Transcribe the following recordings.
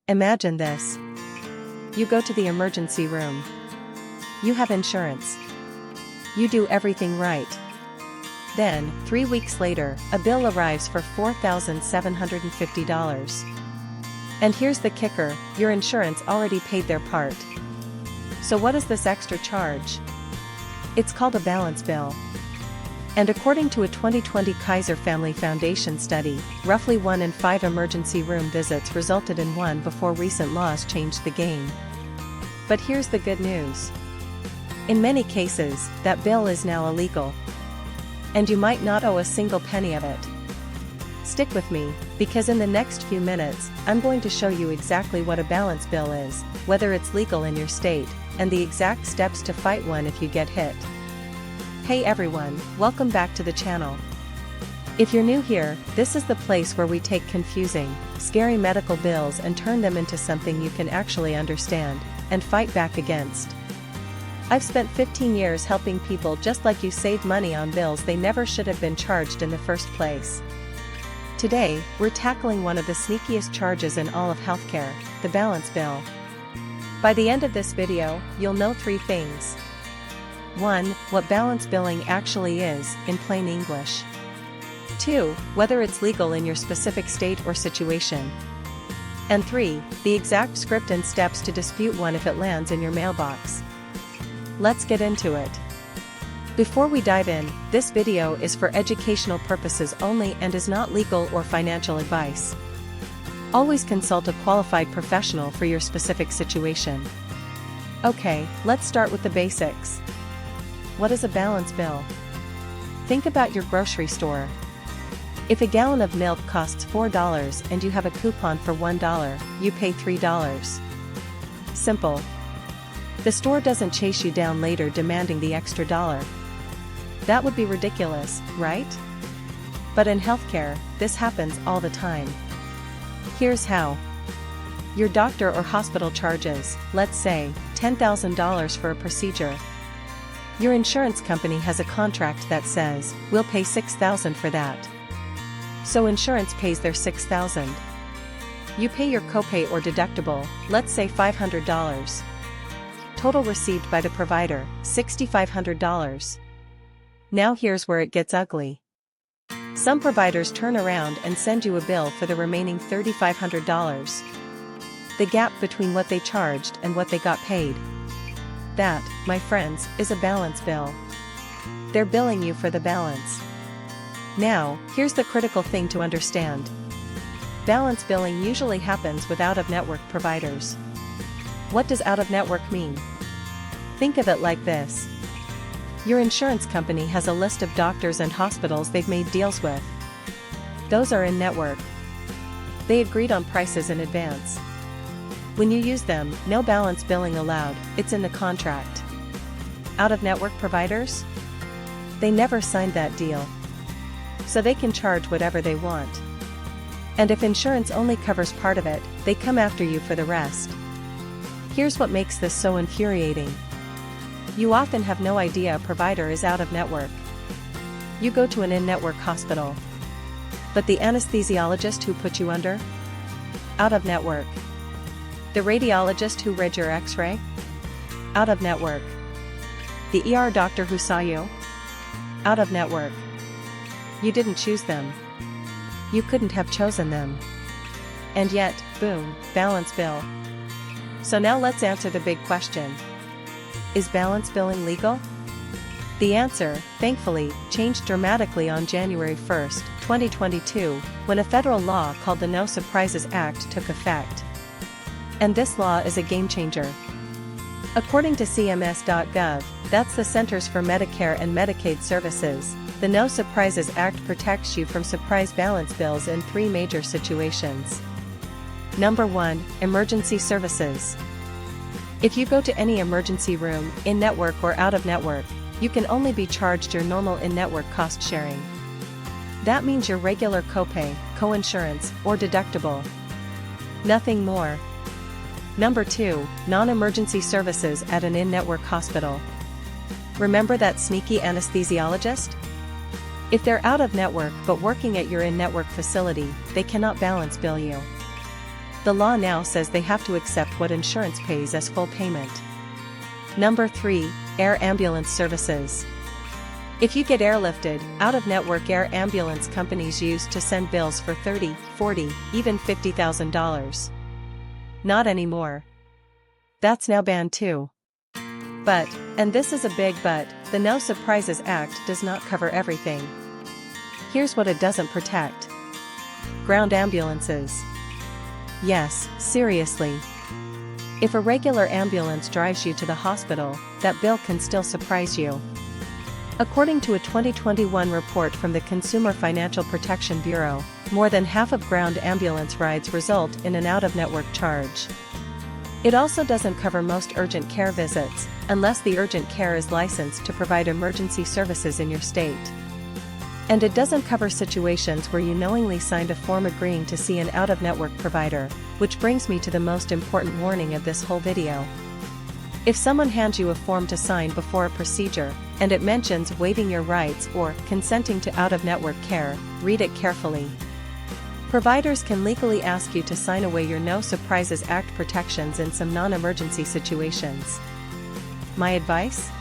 Imagine this. You go to the emergency room. You have insurance. You do everything right. Then, 3 weeks later, a bill arrives for $4,750. And here's the kicker, your insurance already paid their part. So what is this extra charge? It's called a balance bill. And according to a 2020 Kaiser Family Foundation study, roughly 1 in 5 emergency room visits resulted in one before recent laws changed the game. But here's the good news. In many cases, that bill is now illegal. And you might not owe a single penny of it. Stick with me, because in the next few minutes, I'm going to show you exactly what a balance bill is, whether it's legal in your state, and the exact steps to fight one if you get hit. Hey everyone, welcome back to the channel. If you're new here, this is the place where we take confusing, scary medical bills and turn them into something you can actually understand, and fight back against. I've spent 15 years helping people just like you save money on bills they never should have been charged in the first place. Today, we're tackling one of the sneakiest charges in all of healthcare, the balance bill. By the end of this video, you'll know 3 things. 1. What balance billing actually is, in plain English. 2. Whether it's legal in your specific state or situation. And 3. The exact script and steps to dispute one if it lands in your mailbox. Let's get into it. Before we dive in, this video is for educational purposes only and is not legal or financial advice. Always consult a qualified professional for your specific situation. Okay, let's start with the basics. What is a balance bill? Think about your grocery store. If a gallon of milk costs $4 and you have a coupon for $1, you pay $3. Simple. The store doesn't chase you down later demanding the extra dollar. That would be ridiculous, right? But in healthcare, this happens all the time. Here's how. Your doctor or hospital charges, let's say, $10,000 for a procedure. Your insurance company has a contract that says, we'll pay $6,000 for that. So insurance pays their $6,000. You pay your copay or deductible, let's say $500. Total received by the provider, $6,500. Now here's where it gets ugly. Some providers turn around and send you a bill for the remaining $3,500. The gap between what they charged and what they got paid. That, my friends, is a balance bill. They're billing you for the balance. Now, here's the critical thing to understand. Balance billing usually happens with out-of-network providers. What does out-of-network mean? Think of it like this. Your insurance company has a list of doctors and hospitals they've made deals with. Those are in-network. They agreed on prices in advance. When you use them, no balance billing allowed, it's in the contract. Out-of-network providers? They never signed that deal. So they can charge whatever they want. And if insurance only covers part of it, they come after you for the rest. Here's what makes this so infuriating. You often have no idea a provider is out of network. You go to an in-network hospital. But the anesthesiologist who put you under? Out of network. The radiologist who read your x-ray? Out of network. The ER doctor who saw you? Out of network. You didn't choose them. You couldn't have chosen them. And yet, boom, balance bill. So now let's answer the big question. Is balance billing legal? The answer, thankfully, changed dramatically on January 1, 2022, when a federal law called the No Surprises Act took effect. And this law is a game-changer. According to CMS.gov, that's the Centers for Medicare and Medicaid Services, the No Surprises Act protects you from surprise balance bills in 3 major situations. Number 1, emergency services. If you go to any emergency room, in-network or out-of-network, you can only be charged your normal in-network cost sharing. That means your regular copay, coinsurance, or deductible. Nothing more. Number 2, non-emergency services at an in-network hospital. Remember that sneaky anesthesiologist? If they're out of network but working at your in-network facility, they cannot balance bill you. The law now says they have to accept what insurance pays as full payment. Number 3. Air ambulance services. If you get airlifted, out-of-network air ambulance companies used to send bills for $30, $40, even $50,000. Not anymore. That's now banned too. But, and this is a big but, the No Surprises Act does not cover everything. Here's what it doesn't protect. Ground ambulances. Yes, seriously. If a regular ambulance drives you to the hospital, that bill can still surprise you. According to a 2021 report from the Consumer Financial Protection Bureau, more than half of ground ambulance rides result in an out-of-network charge. It also doesn't cover most urgent care visits, unless the urgent care is licensed to provide emergency services in your state. And it doesn't cover situations where you knowingly signed a form agreeing to see an out-of-network provider, which brings me to the most important warning of this whole video. If someone hands you a form to sign before a procedure, and it mentions waiving your rights or consenting to out-of-network care, read it carefully. Providers can legally ask you to sign away your No Surprises Act protections in some non-emergency situations. My advice?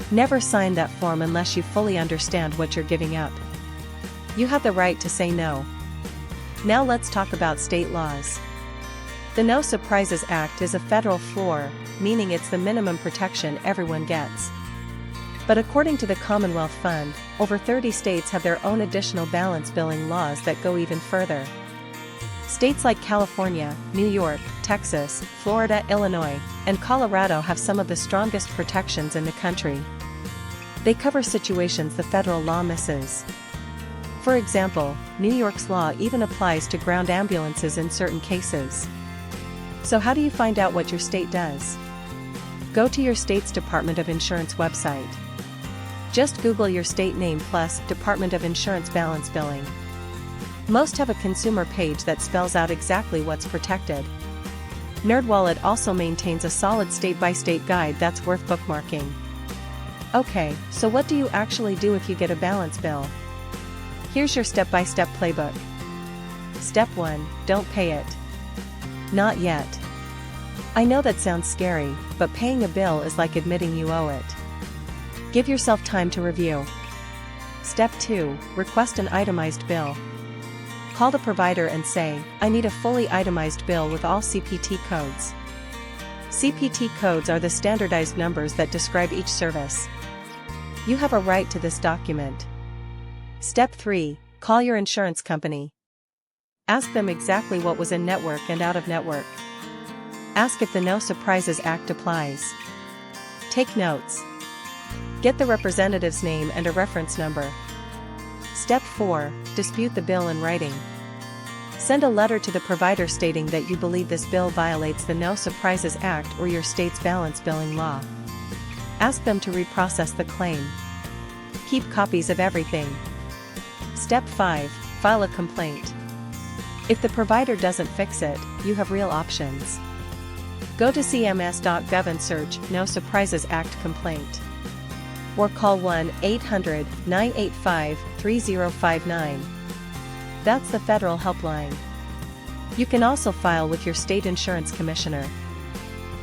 Never sign that form unless you fully understand what you're giving up. You have the right to say no. Now let's talk about state laws. The No Surprises Act is a federal floor, meaning it's the minimum protection everyone gets. But according to the Commonwealth Fund, over 30 states have their own additional balance billing laws that go even further. States like California, New York, Texas, Florida, Illinois, and Colorado have some of the strongest protections in the country. They cover situations the federal law misses. For example, New York's law even applies to ground ambulances in certain cases. So how do you find out what your state does? Go to your state's Department of Insurance website. Just Google your state name plus Department of Insurance balance billing. Most have a consumer page that spells out exactly what's protected. NerdWallet also maintains a solid state-by-state guide that's worth bookmarking. Okay, so what do you actually do if you get a balance bill? Here's your step-by-step playbook. Step 1, don't pay it. Not yet. I know that sounds scary, but paying a bill is like admitting you owe it. Give yourself time to review. Step 2, request an itemized bill. Call the provider and say, I need a fully itemized bill with all CPT codes. CPT codes are the standardized numbers that describe each service. You have a right to this document. Step 3, call your insurance company. Ask them exactly what was in network and out of network. Ask if the No Surprises Act applies. Take notes. Get the representative's name and a reference number. Step 4, dispute the bill in writing. Send a letter to the provider stating that you believe this bill violates the No Surprises Act or your state's balance billing law. Ask them to reprocess the claim. Keep copies of everything. Step 5, file a complaint. If the provider doesn't fix it, you have real options. Go to cms.gov and search No Surprises Act complaint. Or call 1-800-985-3059. That's the federal helpline. You can also file with your state insurance commissioner.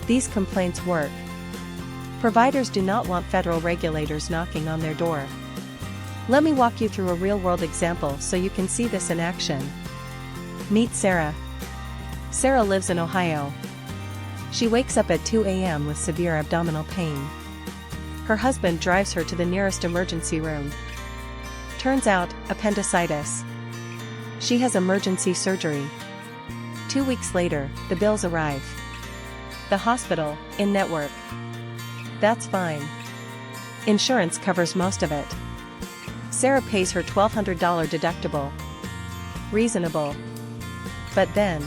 These complaints work. Providers do not want federal regulators knocking on their door. Let me walk you through a real-world example so you can see this in action. Meet Sarah. Sarah lives in Ohio. She wakes up at 2 a.m. with severe abdominal pain. Her husband drives her to the nearest emergency room. Turns out, appendicitis. She has emergency surgery. 2 weeks later, the bills arrive. The hospital, in network. That's fine. Insurance covers most of it. Sarah pays her $1,200 deductible. Reasonable. But then,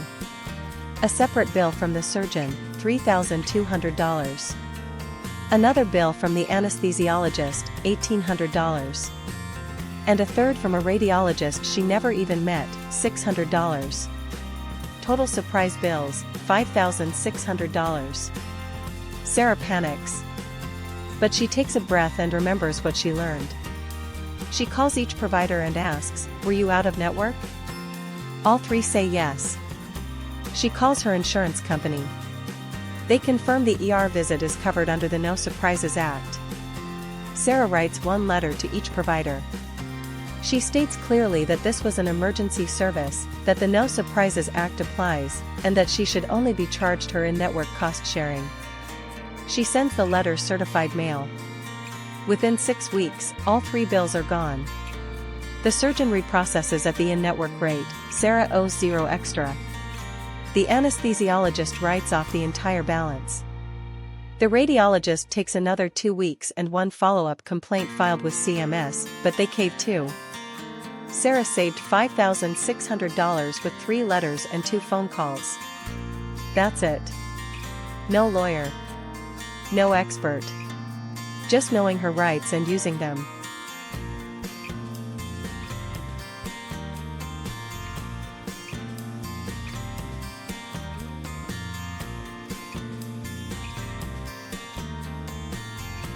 a separate bill from the surgeon, $3,200. Another bill from the anesthesiologist, $1,800. And a third from a radiologist she never even met, $600. Total surprise bills, $5,600. Sarah panics. But she takes a breath and remembers what she learned. She calls each provider and asks, "Were you out of network?" All three say yes. She calls her insurance company. They confirm the ER visit is covered under the No Surprises Act. Sarah writes one letter to each provider. She states clearly that this was an emergency service, that the No Surprises Act applies, and that she should only be charged her in-network cost sharing. She sends the letter certified mail. Within 6 weeks, all 3 bills are gone. The surgeon reprocesses at the in-network rate. Sarah owes 0 extra. The anesthesiologist writes off the entire balance. The radiologist takes another 2 weeks and 1 follow-up complaint filed with CMS, but they caved too. Sarah saved $5,600 with 3 letters and 2 phone calls. That's it. No lawyer. No expert. Just knowing her rights and using them.